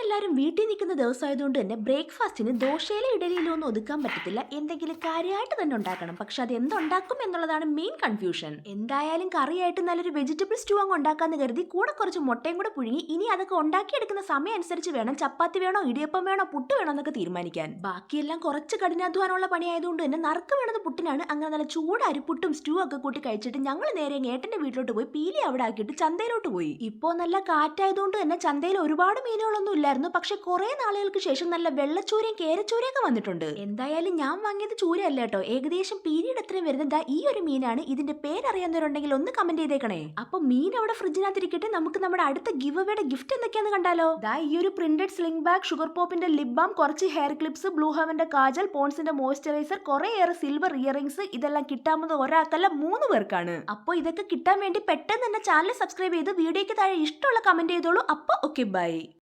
എല്ലാവരും വീട്ടിൽ നിൽക്കുന്ന ദിവസമായതുകൊണ്ട് തന്നെ ബ്രേക്ക്ഫാസ്റ്റിന് ദോശയിലോ ഇഡലിയിലോ ഒന്നും ഒതുക്കാൻ പറ്റത്തില്ല. എന്തെങ്കിലും കാര്യമായിട്ട് തന്നെ ഉണ്ടാക്കണം. പക്ഷെ അത് എന്തുണ്ടാക്കും എന്നുള്ളതാണ് മെയിൻ കൺഫ്യൂഷൻ. എന്തായാലും കറിയായിട്ട് നല്ലൊരു വെജിറ്റബിൾ സ്റ്റൂ അങ്ങ് ഉണ്ടാക്കാന്ന് കരുതി കൂടെ കുറച്ച് മുട്ടയും കൂടെ പുഴുങ്ങി ഇനി അതൊക്കെ ഉണ്ടാക്കിയെടുക്കുന്ന സമയം അനുസരിച്ച് വേണം ചപ്പാത്തി വേണോ ഇടിയപ്പം വേണോ പുട്ട് വേണോ എന്നൊക്കെ തീരുമാനിക്കാൻ. ബാക്കിയെല്ലാം കുറച്ച് കഠിനാധ്വാനമുള്ള പണിയായതുകൊണ്ട് തന്നെ നറുക്ക് വേണത് പുട്ടിനാണ്. അങ്ങനെ നല്ല ചൂട് അരിപ്പുട്ടും സ്റ്റൂ ഒക്കെ കൂട്ടി കഴിച്ചിട്ട് ഞങ്ങൾ നേരെ ഏട്ടന്റെ വീട്ടിലോട്ട് പോയി പീലി അവിടെ ആക്കിയിട്ട് ചന്തയിലോട്ട് പോയി. ഇപ്പോ നല്ല കാറ്റായതുകൊണ്ട് തന്നെ ചന്തയിൽ ഒരുപാട് മീനുകളൊന്നും ഇല്ലായിരുന്നു. പക്ഷെ കുറെ നാളുകൾക്ക് ശേഷം നല്ല വെള്ളച്ചൂരയും കേരച്ചൂരയൊക്കെ വന്നിട്ടുണ്ട്. എന്തായാലും ഞാൻ വാങ്ങിയത് ചൂരയല്ല കേട്ടോ, ഏകദേശം പീരീഡ് എത്രയും വരുന്നത് ഈ ഒരു മീനാണ്. ഇതിന്റെ പേരറിയാവുന്നവരുണ്ടെങ്കിൽ ഒന്ന് കമന്റ് ചെയ്തേക്കണേ. അപ്പൊ മീൻ അവിടെ ഫ്രിഡ്ജിനകത്തിരിക്കട്ടെ, നമുക്ക് നമ്മുടെ അടുത്ത ഗിവ് അവേയുടെ ഗിഫ്റ്റ് എന്തൊക്കെയാന്ന് കണ്ടാലോ. ഈ ഒരു പ്രിന്റഡ് സ്ലിംഗ് ബാഗ്, ഷുഗർ പോപ്പിന്റെ ലിപ് ബാം, കുറച്ച് ഹെയർ ക്ലിപ്സ്, ബ്ലൂ ഹെവന്റെ കാജൽ, പോൺസിന്റെ മോയ്സ്ചറൈസർ, കുറേയേറെ സിൽവർ ഇയറിംഗ്സ്, ഇതെല്ലാം കിട്ടാവുന്നത് ഒരാൾക്കല്ല 3 പേർക്കാണ്. അപ്പോൾ ഇതൊക്കെ കിട്ടാൻ വേണ്ടി പെട്ടെന്ന് തന്നെ ചാനൽ സബ്സ്ക്രൈബ് ചെയ്ത് വീഡിയോയ്ക്ക് താഴെ ഇഷ്ടമുള്ള കമന്റ് ചെയ്തോളൂ. അപ്പൊ ഓക്കെ, ബൈ.